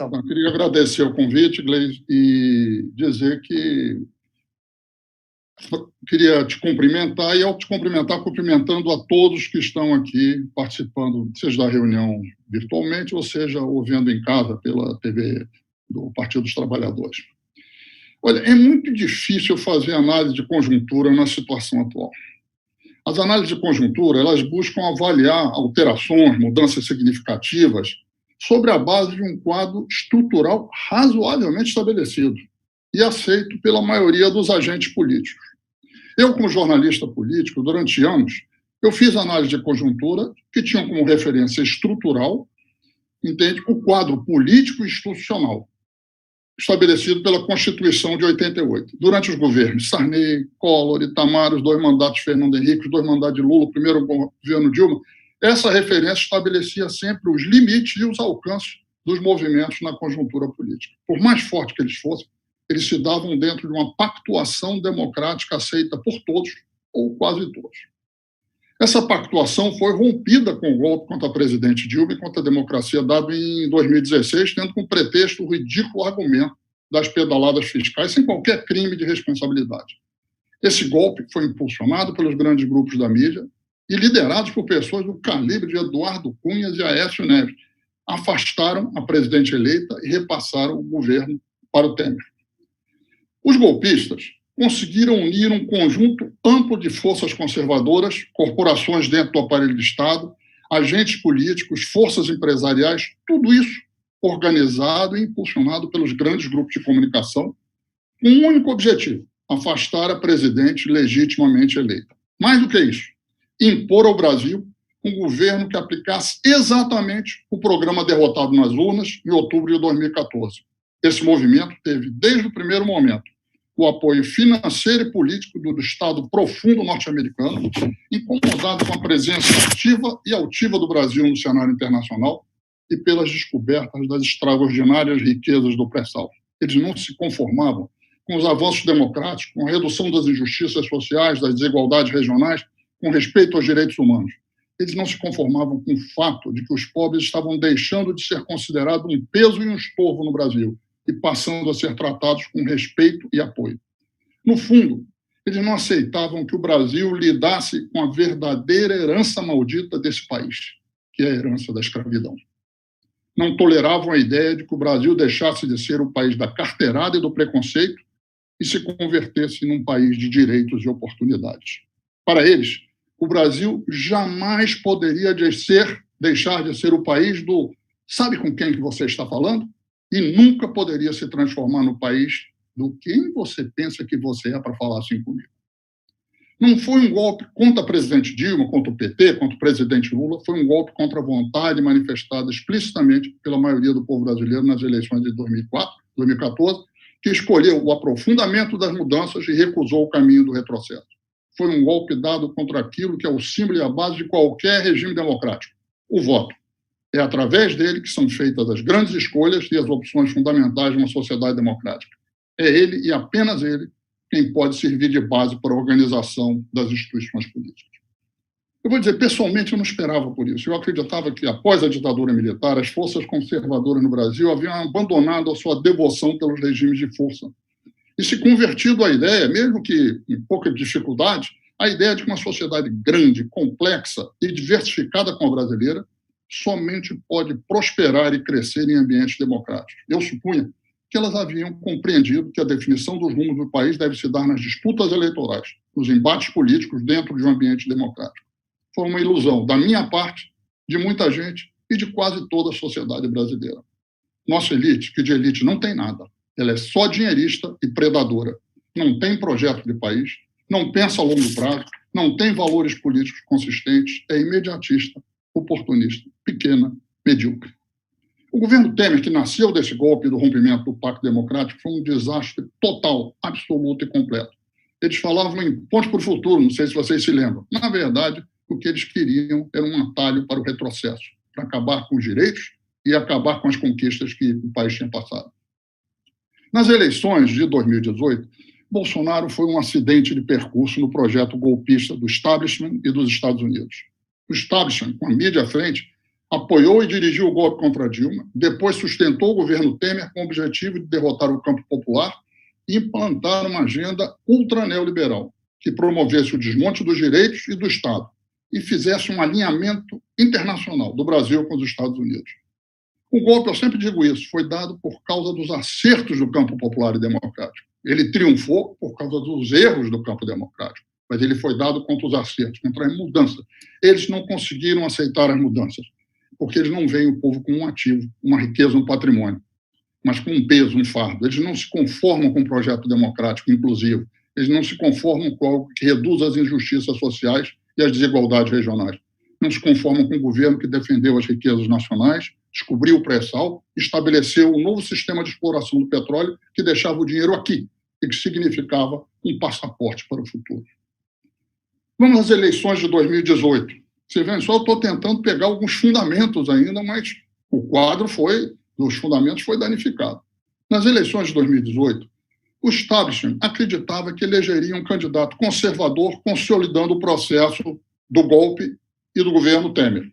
disposição. Eu queria agradecer o convite, Gleisi, e dizer que queria te cumprimentar e, ao te cumprimentar, cumprimentando a todos que estão aqui participando, seja da reunião virtualmente, ou seja, ouvindo em casa pela TV do Partido dos Trabalhadores. Olha, é muito difícil fazer análise de conjuntura na situação atual. As análises de conjuntura, elas buscam avaliar alterações, mudanças significativas, sobre a base de um quadro estrutural razoavelmente estabelecido e aceito pela maioria dos agentes políticos. Eu, como jornalista político, durante anos, eu fiz análise de conjuntura que tinham como referência estrutural, entende, o quadro político e institucional, estabelecido pela Constituição de 88. Durante os governos Sarney, Collor, Itamar, os 2 mandatos de Fernando Henrique, os 2 mandatos de Lula, o primeiro governo Dilma, essa referência estabelecia sempre os limites e os alcances dos movimentos na conjuntura política. Por mais forte que eles fossem, eles se davam dentro de uma pactuação democrática aceita por todos, ou quase todos. Essa pactuação foi rompida com o golpe contra a presidente Dilma e contra a democracia dado em 2016, tendo como pretexto o ridículo argumento das pedaladas fiscais, sem qualquer crime de responsabilidade. Esse golpe foi impulsionado pelos grandes grupos da mídia e liderados por pessoas do calibre de Eduardo Cunha e Aécio Neves. Afastaram a presidente eleita e repassaram o governo para o Temer. Os golpistas conseguiram unir um conjunto amplo de forças conservadoras, corporações dentro do aparelho do Estado, agentes políticos, forças empresariais, tudo isso organizado e impulsionado pelos grandes grupos de comunicação, com um único objetivo: afastar a presidente legitimamente eleita. Mais do que isso, impor ao Brasil um governo que aplicasse exatamente o programa derrotado nas urnas em outubro de 2014. Esse movimento teve, desde o primeiro momento, o apoio financeiro e político do Estado profundo norte-americano, incomodado com a presença ativa e altiva do Brasil no cenário internacional e pelas descobertas das extraordinárias riquezas do pré-sal. Eles não se conformavam com os avanços democráticos, com a redução das injustiças sociais, das desigualdades regionais, com respeito aos direitos humanos. Eles não se conformavam com o fato de que os pobres estavam deixando de ser considerados um peso e um estorvo no Brasil e passando a ser tratados com respeito e apoio. No fundo, eles não aceitavam que o Brasil lidasse com a verdadeira herança maldita desse país, que é a herança da escravidão. Não toleravam a ideia de que o Brasil deixasse de ser o país da carteirada e do preconceito e se convertesse num país de direitos e oportunidades. Para eles, o Brasil jamais poderia deixar de ser o país do "sabe com quem que você está falando?" e nunca poderia se transformar no país do "quem você pensa que você é para falar assim comigo?" Não foi um golpe contra a presidente Dilma, contra o PT, contra o presidente Lula, foi um golpe contra a vontade manifestada explicitamente pela maioria do povo brasileiro nas eleições de 2014, que escolheu o aprofundamento das mudanças e recusou o caminho do retrocesso. Foi um golpe dado contra aquilo que é o símbolo e a base de qualquer regime democrático: o voto. É através dele que são feitas as grandes escolhas e as opções fundamentais de uma sociedade democrática. É ele, e apenas ele, quem pode servir de base para a organização das instituições políticas. Eu vou dizer, pessoalmente, eu não esperava por isso. Eu acreditava que, após a ditadura militar, as forças conservadoras no Brasil haviam abandonado a sua devoção pelos regimes de força e se convertido à ideia, mesmo que em pouca dificuldade, a ideia de que uma sociedade grande, complexa e diversificada como a brasileira somente pode prosperar e crescer em ambientes democráticos. Eu supunha que elas haviam compreendido que a definição dos rumos do país deve se dar nas disputas eleitorais, nos embates políticos dentro de um ambiente democrático. Foi uma ilusão da minha parte, de muita gente e de quase toda a sociedade brasileira. Nossa elite, que de elite não tem nada, ela é só dinheirista e predadora. Não tem projeto de país, não pensa a longo prazo, não tem valores políticos consistentes, é imediatista, oportunista, pequena, medíocre. O governo Temer, que nasceu desse golpe do rompimento do Pacto Democrático, foi um desastre total, absoluto e completo. Eles falavam em pontos para o futuro, não sei se vocês se lembram. Na verdade, o que eles queriam era um atalho para o retrocesso, para acabar com os direitos e acabar com as conquistas que o país tinha passado. Nas eleições de 2018, Bolsonaro foi um acidente de percurso no projeto golpista do establishment e dos Estados Unidos. O establishment, com a mídia à frente, apoiou e dirigiu o golpe contra Dilma, depois sustentou o governo Temer com o objetivo de derrotar o campo popular e implantar uma agenda ultra-neoliberal, que promovesse o desmonte dos direitos e do Estado e fizesse um alinhamento internacional do Brasil com os Estados Unidos. O golpe, eu sempre digo isso, foi dado por causa dos acertos do campo popular e democrático. Ele triunfou por causa dos erros do campo democrático, mas ele foi dado contra os acertos, contra as mudanças. Eles não conseguiram aceitar as mudanças, porque eles não veem o povo como um ativo, uma riqueza, um patrimônio, mas com um peso, um fardo. Eles não se conformam com um projeto democrático inclusivo, eles não se conformam com algo que reduz as injustiças sociais e as desigualdades regionais. Não se conformam com um governo que defendeu as riquezas nacionais, descobriu o pré-sal, estabeleceu um novo sistema de exploração do petróleo que deixava o dinheiro aqui e que significava um passaporte para o futuro. Vamos às eleições de 2018. Você vê só, eu estou tentando pegar alguns fundamentos ainda, mas o quadro dos fundamentos foi danificado. Nas eleições de 2018, o establishment acreditava que elegeria um candidato conservador, consolidando o processo do golpe e do governo Temer.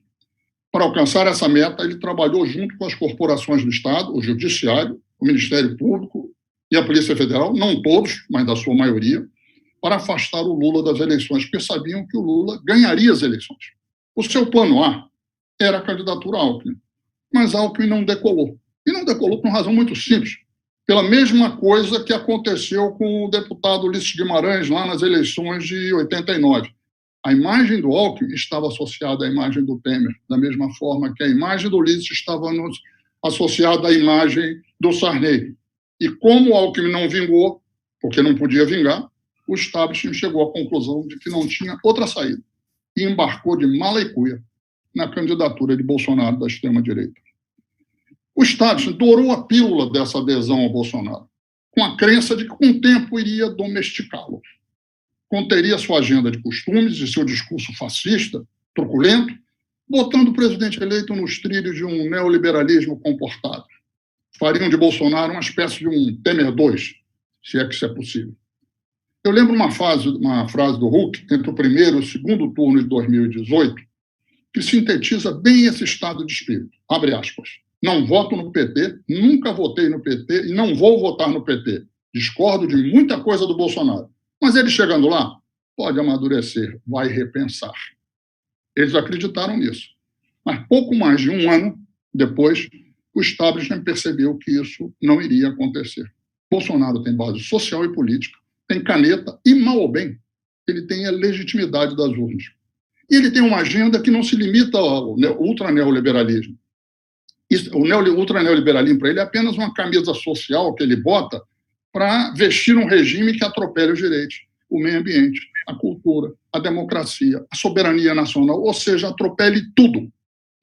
Para alcançar essa meta, ele trabalhou junto com as corporações do Estado, o Judiciário, o Ministério Público e a Polícia Federal, não todos, mas da sua maioria, para afastar o Lula das eleições, porque sabiam que o Lula ganharia as eleições. O seu plano A era a candidatura Alckmin, mas Alckmin não decolou. E não decolou por uma razão muito simples, pela mesma coisa que aconteceu com o deputado Ulisses Guimarães lá nas eleições de 89. A imagem do Alckmin estava associada à imagem do Temer, da mesma forma que a imagem do Ulisses estava associada à imagem do Sarney. E como o Alckmin não vingou, porque não podia vingar, o establishment chegou à conclusão de que não tinha outra saída e embarcou de mala e cuia na candidatura de Bolsonaro da extrema-direita. O establishment dourou a pílula dessa adesão ao Bolsonaro, com a crença de que com o tempo iria domesticá-lo. Conteria sua agenda de costumes e seu discurso fascista, truculento, botando o presidente eleito nos trilhos de um neoliberalismo comportado. Fariam de Bolsonaro uma espécie de um Temer II, se é que isso é possível. Eu lembro uma frase do Huck, entre o primeiro e o segundo turno de 2018, que sintetiza bem esse estado de espírito. Abre aspas. Não voto no PT, nunca votei no PT e não vou votar no PT. Discordo de muita coisa do Bolsonaro. Mas ele chegando lá, pode amadurecer, vai repensar. Eles acreditaram nisso. Mas pouco mais de um ano depois, o establishment percebeu que isso não iria acontecer. Bolsonaro tem base social e política, tem caneta e, mal ou bem, ele tem a legitimidade das urnas. E ele tem uma agenda que não se limita ao ultraneoliberalismo. O ultraneoliberalismo, para ele, é apenas uma camisa social que ele bota para vestir um regime que atropele os direitos, o meio ambiente, a cultura, a democracia, a soberania nacional, ou seja, atropele tudo.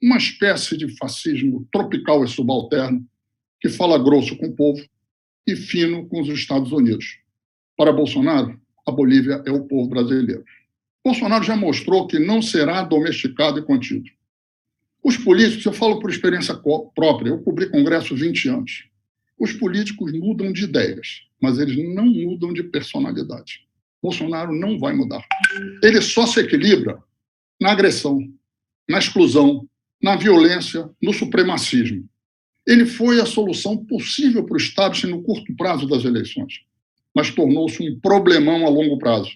Uma espécie de fascismo tropical e subalterno que fala grosso com o povo e fino com os Estados Unidos. Para Bolsonaro, a Bolívia é o povo brasileiro. Bolsonaro já mostrou que não será domesticado e contido. Os políticos, eu falo por experiência própria, eu cobri Congresso 20 anos. Os políticos mudam de ideias, mas eles não mudam de personalidade. Bolsonaro não vai mudar. Ele só se equilibra na agressão, na exclusão, na violência, no supremacismo. Ele foi a solução possível para o establishment no curto prazo das eleições, mas tornou-se um problemão a longo prazo,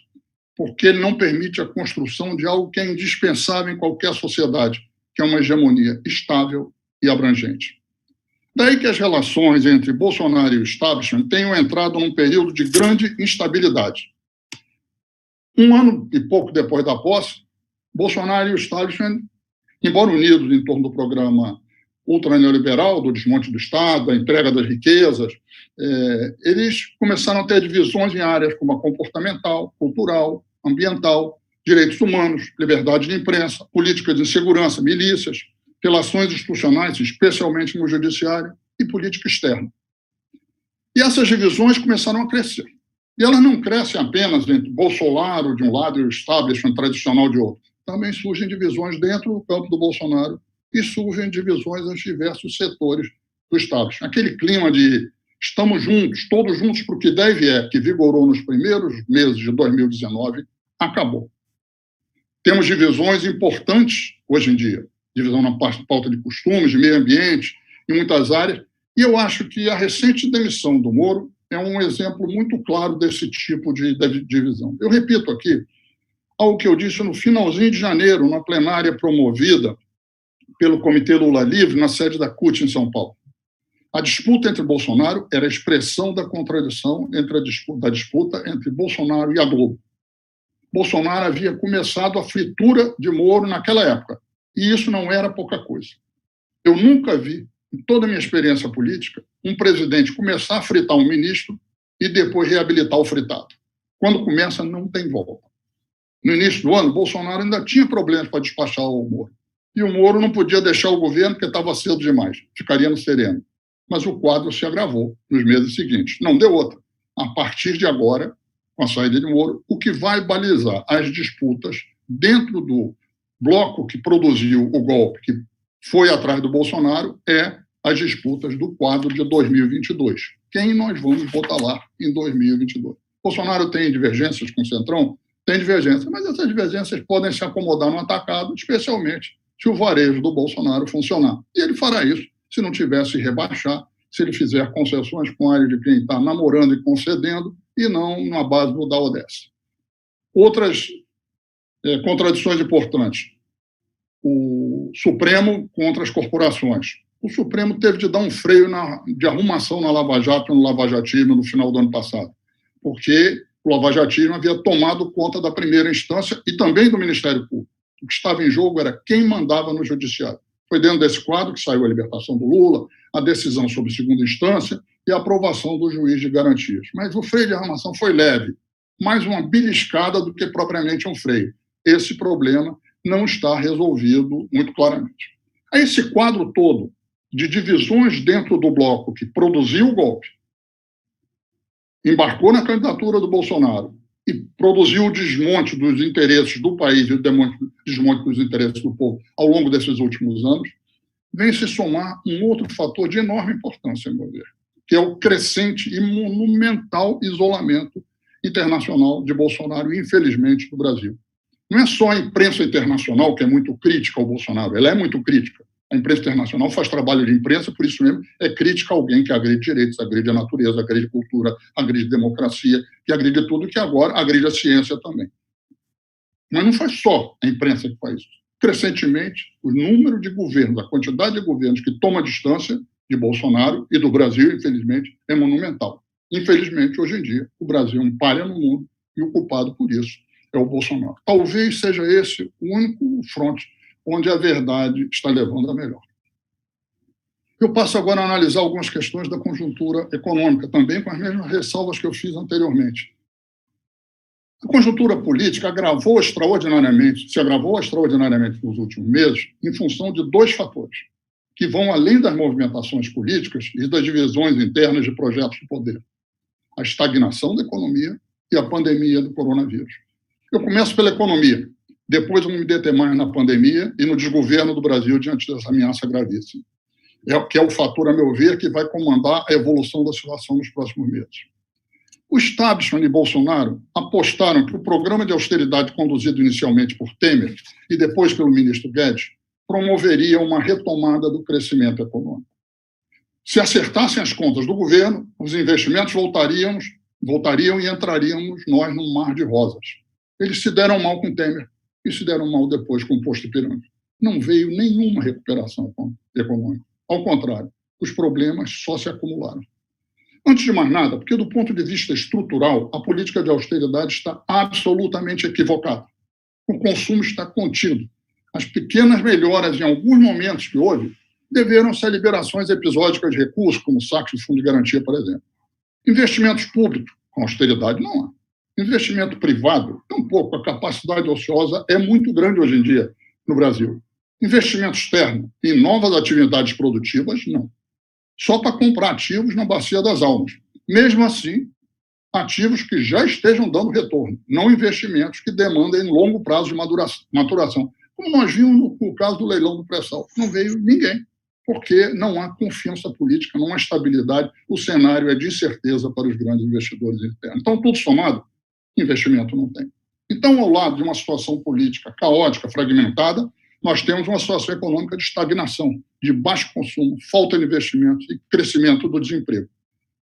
porque ele não permite a construção de algo que é indispensável em qualquer sociedade, que é uma hegemonia estável e abrangente. Daí que as relações entre Bolsonaro e o establishment tenham entrado num período de grande instabilidade. Um ano e pouco depois da posse, Bolsonaro e o establishment, embora unidos em torno do programa ultraneoliberal, do desmonte do Estado, da entrega das riquezas, eles começaram a ter divisões em áreas como a comportamental, cultural, ambiental, direitos humanos, liberdade de imprensa, política de segurança, milícias, relações institucionais, especialmente no judiciário, e política externa. E essas divisões começaram a crescer. E elas não crescem apenas entre Bolsonaro de um lado e o establishment tradicional de outro. Também surgem divisões dentro do campo do Bolsonaro e surgem divisões nos diversos setores do establishment. Aquele clima de estamos juntos, todos juntos para o que der e vier, que vigorou nos primeiros meses de 2019, acabou. Temos divisões importantes hoje em dia, divisão na pauta de costumes, de meio ambiente, em muitas áreas. E eu acho que a recente demissão do Moro é um exemplo muito claro desse tipo de divisão. Eu repito aqui algo que eu disse no finalzinho de janeiro, na plenária promovida pelo Comitê Lula Livre, na sede da CUT, em São Paulo. A disputa entre Bolsonaro era a expressão da contradição da disputa entre Bolsonaro e a Globo. Bolsonaro havia começado a fritura de Moro naquela época, e isso não era pouca coisa. Eu nunca vi, em toda a minha experiência política, um presidente começar a fritar um ministro e depois reabilitar o fritado. Quando começa, não tem volta. No início do ano, Bolsonaro ainda tinha problemas para despachar o Moro. E o Moro não podia deixar o governo porque estava cedo demais, ficaria no sereno. Mas o quadro se agravou nos meses seguintes. Não deu outra. A partir de agora, com a saída de Moro, o que vai balizar as disputas dentro do bloco que produziu o golpe, que foi atrás do Bolsonaro, é as disputas do quadro de 2022. Quem nós vamos votar lá em 2022? Bolsonaro tem divergências com o Centrão? Tem divergências, mas essas divergências podem se acomodar no atacado, especialmente se o varejo do Bolsonaro funcionar. E ele fará isso se não tivesse rebaixar, se ele fizer concessões com a área de quem está namorando e concedendo, e não na base do da ODS. Outras contradições importantes. O Supremo contra as corporações. O Supremo teve de dar um freio de arrumação na Lava Jato, no lavajatismo, no final do ano passado, porque o lavajatismo havia tomado conta da primeira instância e também do Ministério Público. O que estava em jogo era quem mandava no judiciário. Foi dentro desse quadro que saiu a libertação do Lula, a decisão sobre segunda instância e a aprovação do juiz de garantias. Mas o freio de arrumação foi leve, mais uma beliscada do que propriamente um freio. Esse problema não está resolvido muito claramente. A esse quadro todo de divisões dentro do bloco que produziu o golpe, embarcou na candidatura do Bolsonaro e produziu o desmonte dos interesses do país e o desmonte dos interesses do povo ao longo desses últimos anos, vem se somar um outro fator de enorme importância, a meu ver, que é o crescente e monumental isolamento internacional de Bolsonaro e, infelizmente, do Brasil. Não é só a imprensa internacional que é muito crítica ao Bolsonaro, ela é muito crítica. A imprensa internacional faz trabalho de imprensa, por isso mesmo é crítica a alguém que agride direitos, agride a natureza, agride cultura, agride democracia, que agride tudo, que agora agride a ciência também. Mas não faz só a imprensa que faz isso. Crescentemente, o número de governos, a quantidade de governos que toma distância de Bolsonaro e do Brasil, infelizmente, é monumental. Infelizmente, hoje em dia, o Brasil é um pária no mundo e o culpado por isso é o Bolsonaro. Talvez seja esse o único fronte onde a verdade está levando a melhor. Eu passo agora a analisar algumas questões da conjuntura econômica, também com as mesmas ressalvas que eu fiz anteriormente. A conjuntura política se agravou extraordinariamente nos últimos meses em função de dois fatores, que vão além das movimentações políticas e das divisões internas de projetos de poder. A estagnação da economia e a pandemia do coronavírus. Eu começo pela economia. Depois eu me deter mais na pandemia e no desgoverno do Brasil diante dessa ameaça gravíssima. Que é o fator, a meu ver, que vai comandar a evolução da situação nos próximos meses. O establishment e Bolsonaro apostaram que o programa de austeridade conduzido inicialmente por Temer e depois pelo ministro Guedes promoveria uma retomada do crescimento econômico. Se acertassem as contas do governo, os investimentos voltariam e entraríamos nós num mar de rosas. Eles se deram mal com Temer e se deram mal depois com o posto pirâmide. Não veio nenhuma recuperação econômica. Ao contrário, os problemas só se acumularam. Antes de mais nada, porque do ponto de vista estrutural, a política de austeridade está absolutamente equivocada. O consumo está contido. As pequenas melhoras em alguns momentos que houve deveram ser liberações episódicas de recursos, como saques de fundo de garantia, por exemplo. Investimentos públicos, com austeridade, não há. Investimento privado, tampouco. A capacidade ociosa é muito grande hoje em dia no Brasil. Investimento externo em novas atividades produtivas, não. Só para comprar ativos na bacia das almas. Mesmo assim, ativos que já estejam dando retorno, não investimentos que demandem longo prazo de maturação. Como nós vimos no caso do leilão do pré-sal. Não veio ninguém, porque não há confiança política, não há estabilidade, o cenário é de incerteza para os grandes investidores internos. Então, tudo somado, investimento não tem. Então, ao lado de uma situação política caótica, fragmentada, nós temos uma situação econômica de estagnação, de baixo consumo, falta de investimento e crescimento do desemprego.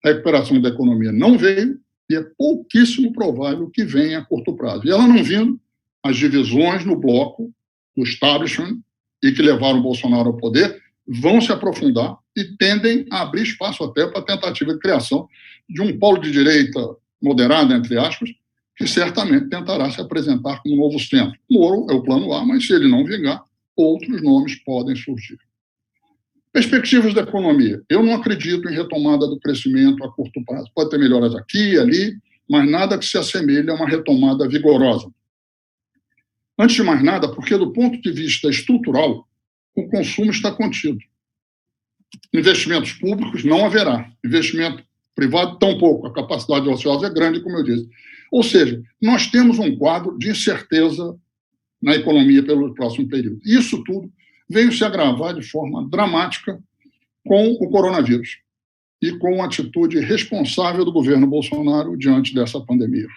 A recuperação da economia não veio e é pouquíssimo provável que venha a curto prazo. E ela não vindo, as divisões no bloco do establishment e que levaram o Bolsonaro ao poder vão se aprofundar e tendem a abrir espaço até para a tentativa de criação de um polo de direita moderada, entre aspas, que certamente tentará se apresentar como novo centro. Moro é o plano A, mas se ele não vingar, outros nomes podem surgir. Perspectivas da economia. Eu não acredito em retomada do crescimento a curto prazo. Pode ter melhoras aqui e ali, mas nada que se assemelhe a uma retomada vigorosa. Antes de mais nada, porque do ponto de vista estrutural, o consumo está contido. Investimentos públicos não haverá. Investimento privado, tampouco. A capacidade ociosa é grande, como eu disse. Ou seja, nós temos um quadro de incerteza na economia pelo próximo período. Isso tudo veio se agravar de forma dramática com o coronavírus e com a atitude responsável do governo Bolsonaro diante dessa pandemia.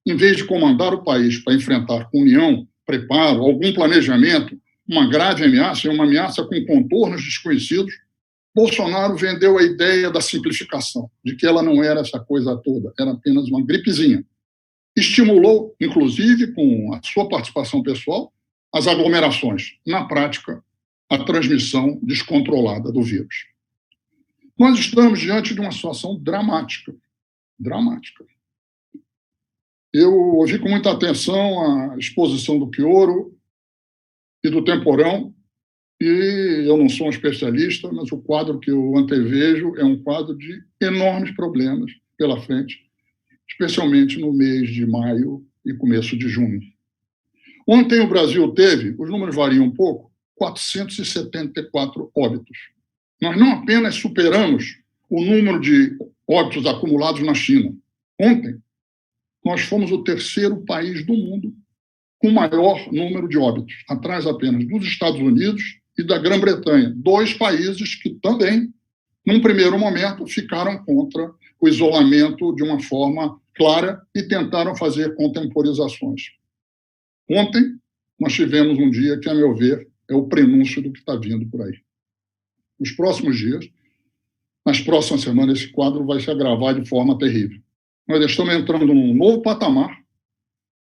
Em vez de comandar o país para enfrentar com união, preparo, algum planejamento, uma grave ameaça, uma ameaça com contornos desconhecidos, Bolsonaro vendeu a ideia da simplificação, de que ela não era essa coisa toda, era apenas uma gripezinha. Estimulou, inclusive, com a sua participação pessoal, as aglomerações. Na prática, a transmissão descontrolada do vírus. Nós estamos diante de uma situação dramática. Dramática. Eu ouvi com muita atenção a exposição do Pioro e do Temporão, e eu não sou um especialista, mas o quadro que eu antevejo é um quadro de enormes problemas pela frente, especialmente no mês de maio e começo de junho. Ontem o Brasil teve, os números variam um pouco, 474 óbitos. Nós não apenas superamos o número de óbitos acumulados na China. Ontem, nós fomos o terceiro país do mundo com maior número de óbitos, atrás apenas dos Estados Unidos e da Grã-Bretanha, dois países que também, num primeiro momento, ficaram contra o isolamento de uma forma clara e tentaram fazer contemporizações. Ontem, nós tivemos um dia que, a meu ver, é o prenúncio do que está vindo por aí. Nos próximos dias, nas próximas semanas, esse quadro vai se agravar de forma terrível. Nós estamos entrando num novo patamar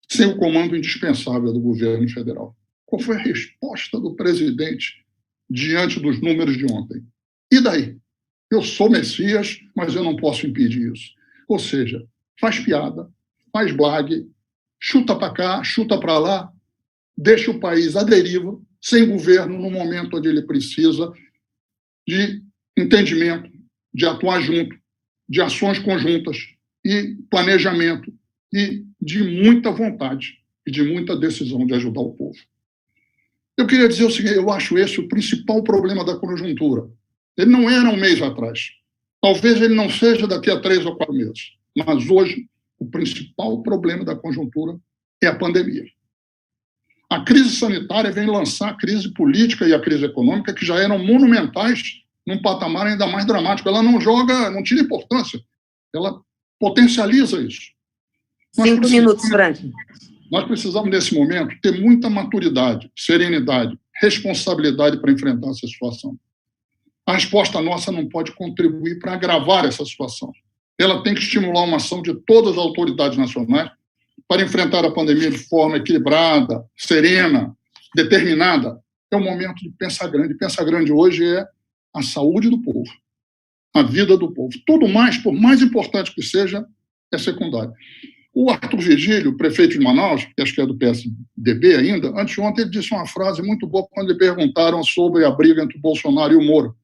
sem o comando indispensável do governo federal. Qual foi a resposta do presidente diante dos números de ontem? E daí? Eu sou Messias, mas eu não posso impedir isso. Ou seja, faz piada, faz blague, chuta para cá, chuta para lá, deixa o país à deriva, sem governo, no momento onde ele precisa de entendimento, de atuar junto, de ações conjuntas e planejamento e de muita vontade e de muita decisão de ajudar o povo. Eu queria dizer o seguinte, eu acho esse o principal problema da conjuntura. Ele não era um mês atrás. Talvez ele não seja daqui a 3 ou 4 meses. Mas hoje, o principal problema da conjuntura é a pandemia. A crise sanitária vem lançar a crise política e a crise econômica, que já eram monumentais, num patamar ainda mais dramático. Ela não joga, não tira importância. Ela potencializa isso. 5 minutos, Franklin. Nós precisamos, nesse momento, ter muita maturidade, serenidade, responsabilidade para enfrentar essa situação. A resposta nossa não pode contribuir para agravar essa situação. Ela tem que estimular uma ação de todas as autoridades nacionais para enfrentar a pandemia de forma equilibrada, serena, determinada. É o momento de pensar grande. Pensar grande hoje é a saúde do povo, a vida do povo. Tudo mais, por mais importante que seja, é secundário. O Arthur Virgílio, prefeito de Manaus, que acho que é do PSDB ainda, anteontem ele disse uma frase muito boa quando lhe perguntaram sobre a briga entre o Bolsonaro e o Moro.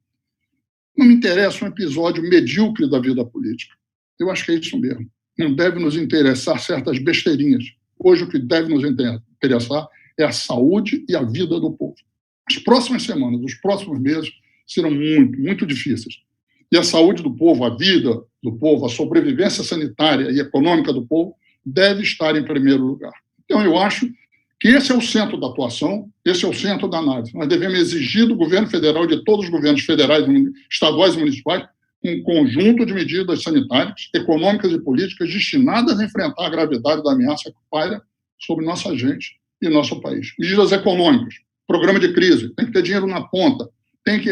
Não me interessa um episódio medíocre da vida política. Eu acho que é isso mesmo. Não deve nos interessar certas besteirinhas. Hoje o que deve nos interessar é a saúde e a vida do povo. As próximas semanas, os próximos meses serão muito, muito difíceis. E a saúde do povo, a vida do povo, a sobrevivência sanitária e econômica do povo deve estar em primeiro lugar. Então, eu acho que esse é o centro da atuação, esse é o centro da análise. Nós devemos exigir do governo federal e de todos os governos federais, estaduais e municipais um conjunto de medidas sanitárias, econômicas e políticas destinadas a enfrentar a gravidade da ameaça que paira sobre nossa gente e nosso país. Medidas econômicas, programa de crise, tem que ter dinheiro na ponta, tem que,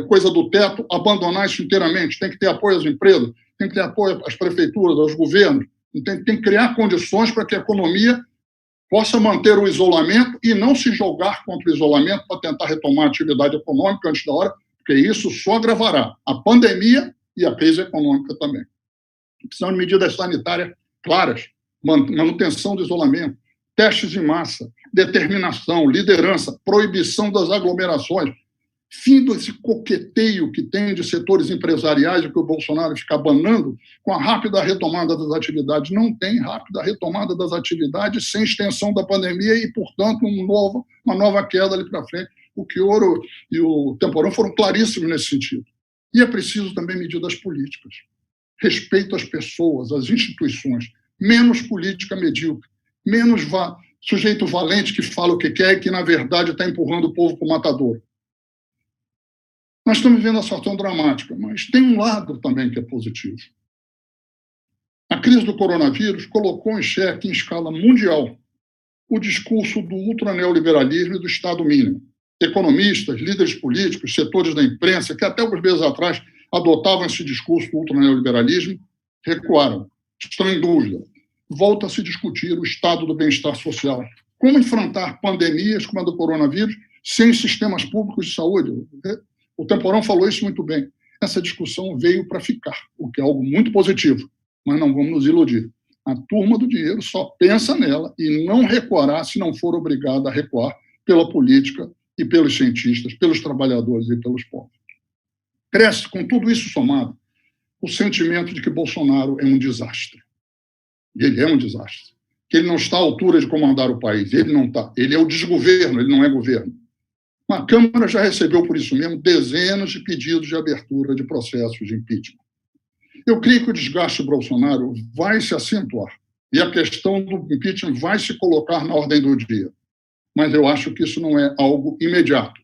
coisa do teto, abandonar isso inteiramente, tem que ter apoio às empresas, tem que ter apoio às prefeituras, aos governos, tem que criar condições para que a economia possa manter o isolamento e não se jogar contra o isolamento para tentar retomar a atividade econômica antes da hora, porque isso só agravará a pandemia e a crise econômica também. Precisamos de medidas sanitárias claras, manutenção do isolamento, testes em massa, determinação, liderança, proibição das aglomerações, fim desse coqueteio que tem de setores empresariais, que o Bolsonaro fica abanando, com a rápida retomada das atividades. Não tem rápida retomada das atividades sem extensão da pandemia e, portanto, uma nova queda ali para frente. O Chioro e o Temporão foram claríssimos nesse sentido. E é preciso também medidas políticas. Respeito às pessoas, às instituições, menos política medíocre, menos sujeito valente que fala o que quer e que, na verdade, está empurrando o povo para o matadouro. Nós estamos vivendo a situação dramática, mas tem um lado também que é positivo. A crise do coronavírus colocou em xeque, em escala mundial, o discurso do ultraneoliberalismo e do Estado mínimo. Economistas, líderes políticos, setores da imprensa, que até alguns meses atrás adotavam esse discurso do ultraneoliberalismo, recuaram, estão em dúvida. Volta a se discutir o estado do bem-estar social. Como enfrentar pandemias como a do coronavírus sem sistemas públicos de saúde? O Temporão falou isso muito bem. Essa discussão veio para ficar, o que é algo muito positivo, mas não vamos nos iludir. A turma do dinheiro só pensa nela e não recuará se não for obrigada a recuar pela política e pelos cientistas, pelos trabalhadores e pelos povos. Cresce, com tudo isso somado, o sentimento de que Bolsonaro é um desastre. Ele é um desastre. Que ele não está à altura de comandar o país. Ele não está. Ele é o desgoverno, ele não é governo. A Câmara já recebeu, por isso mesmo, dezenas de pedidos de abertura de processos de impeachment. Eu creio que o desgaste do Bolsonaro vai se acentuar e a questão do impeachment vai se colocar na ordem do dia. Mas eu acho que isso não é algo imediato.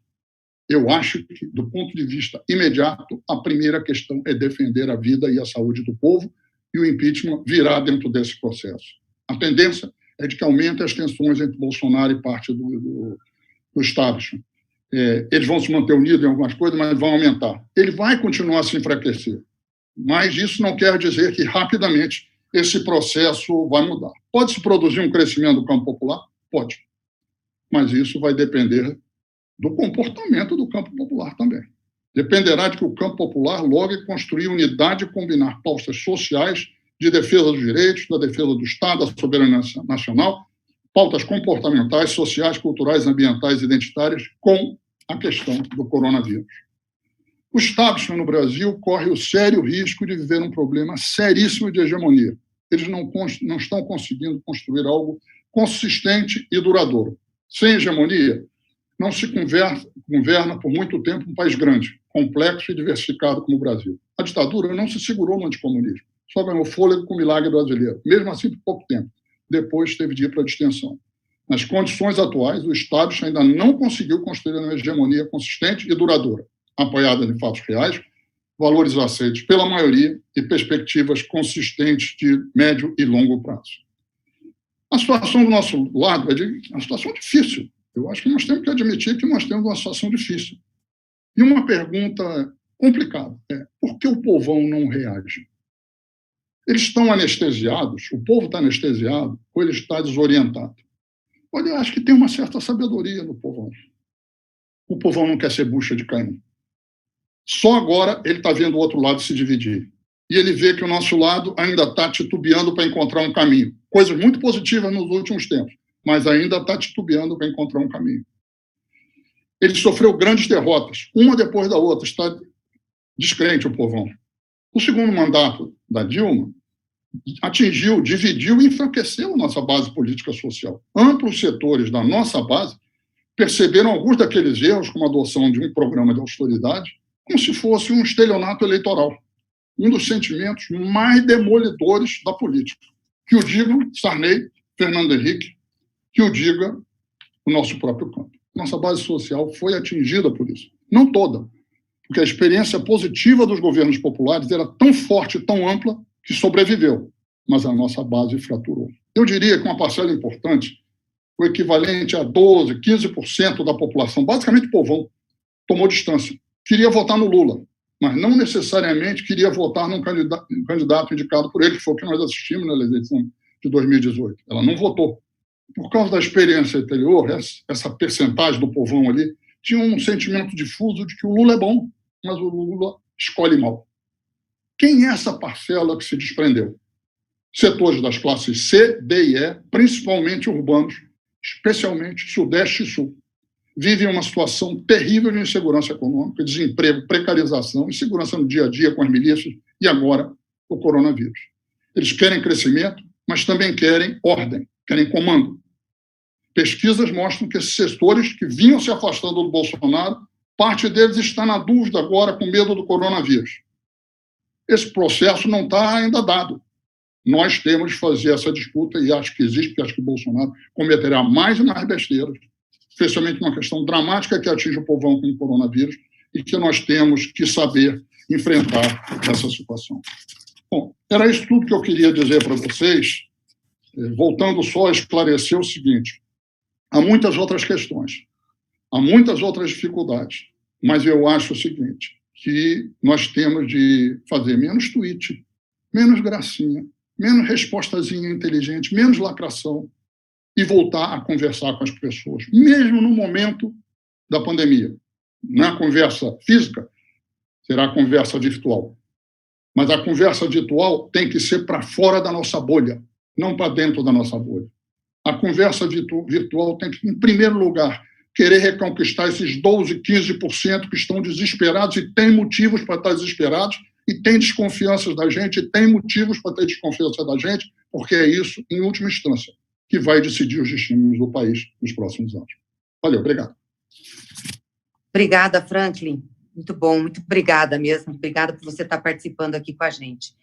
Eu acho que, do ponto de vista imediato, a primeira questão é defender a vida e a saúde do povo e o impeachment virá dentro desse processo. A tendência é de que aumente as tensões entre Bolsonaro e parte do establishment. Eles vão se manter unidos em algumas coisas, mas vão aumentar. Ele vai continuar a se enfraquecer, mas isso não quer dizer que rapidamente esse processo vai mudar. Pode-se produzir um crescimento do campo popular? Pode, mas isso vai depender do comportamento do campo popular também. Dependerá de que o campo popular logre construir unidade e combinar pautas sociais de defesa dos direitos, da defesa do Estado, da soberania nacional, pautas comportamentais, sociais, culturais, ambientais e identitárias com a questão do coronavírus. O establishment no Brasil corre o sério risco de viver um problema seríssimo de hegemonia. Eles não estão conseguindo construir algo consistente e duradouro. Sem hegemonia, não se governa por muito tempo um país grande, complexo e diversificado como o Brasil. A ditadura não se segurou no anticomunismo, só ganhou fôlego com o milagre brasileiro, mesmo assim por pouco tempo. Depois teve de ir para a distensão. Nas condições atuais, o Estado ainda não conseguiu construir uma hegemonia consistente e duradoura, apoiada em fatos reais, valores aceitos pela maioria e perspectivas consistentes de médio e longo prazo. A situação do nosso lado é uma situação difícil. Eu acho que nós temos que admitir que nós temos uma situação difícil. E uma pergunta complicada é: por que o povão não reage? Eles estão anestesiados, o povo está anestesiado, ou ele está desorientado? Olha, eu acho que tem uma certa sabedoria no povão. O povão não quer ser bucha de canhão. Só agora ele está vendo o outro lado se dividir. E ele vê que o nosso lado ainda está titubeando para encontrar um caminho. Coisas muito positivas nos últimos tempos, mas ainda está titubeando para encontrar um caminho. Ele sofreu grandes derrotas, uma depois da outra, está descrente o povão. O segundo mandato da Dilma atingiu, dividiu e enfraqueceu a nossa base política social. Amplos setores da nossa base perceberam alguns daqueles erros, como a adoção de um programa de austeridade, como se fosse um estelionato eleitoral. Um dos sentimentos mais demolidores da política. Que o digam Sarney, Fernando Henrique, que o diga o nosso próprio campo. Nossa base social foi atingida por isso. Não toda, porque a experiência positiva dos governos populares era tão forte, tão ampla, que sobreviveu, mas a nossa base fraturou. Eu diria que uma parcela importante o equivalente a 12%, 15% da população, basicamente o povão, tomou distância. Queria votar no Lula, mas não necessariamente queria votar num candidato indicado por ele, que foi o que nós assistimos na eleição de 2018. Ela não votou. Por causa da experiência anterior, essa percentagem do povão ali tinha um sentimento difuso de que o Lula é bom, mas o Lula escolhe mal. Quem é essa parcela que se desprendeu? Setores das classes C, D e E, principalmente urbanos, especialmente Sudeste e Sul, vivem uma situação terrível de insegurança econômica, desemprego, precarização, insegurança no dia a dia com as milícias e agora o coronavírus. Eles querem crescimento, mas também querem ordem, querem comando. Pesquisas mostram que esses setores que vinham se afastando do Bolsonaro, parte deles está na dúvida agora com medo do coronavírus. Esse processo não está ainda dado. Nós temos de fazer essa disputa e acho que existe, porque acho que o Bolsonaro cometerá mais e mais besteiras, especialmente uma questão dramática que atinge o povão com o coronavírus e que nós temos que saber enfrentar essa situação. Bom, era isso tudo que eu queria dizer para vocês, voltando só a esclarecer o seguinte: há muitas outras questões, há muitas outras dificuldades, mas eu acho o seguinte, que nós temos de fazer menos tweet, menos gracinha, menos respostazinha inteligente, menos lacração e voltar a conversar com as pessoas, mesmo no momento da pandemia. Não é a conversa física, será a conversa virtual. Mas a conversa virtual tem que ser para fora da nossa bolha, não para dentro da nossa bolha. A conversa virtual tem que, em primeiro lugar, querer reconquistar esses 12%, 15% que estão desesperados e têm motivos para estar desesperados e têm desconfianças da gente, e têm motivos para ter desconfiança da gente, porque é isso, em última instância, que vai decidir os destinos do país nos próximos anos. Valeu, obrigado. Obrigada, Franklin. Muito bom, muito obrigada mesmo. Obrigada por você estar participando aqui com a gente.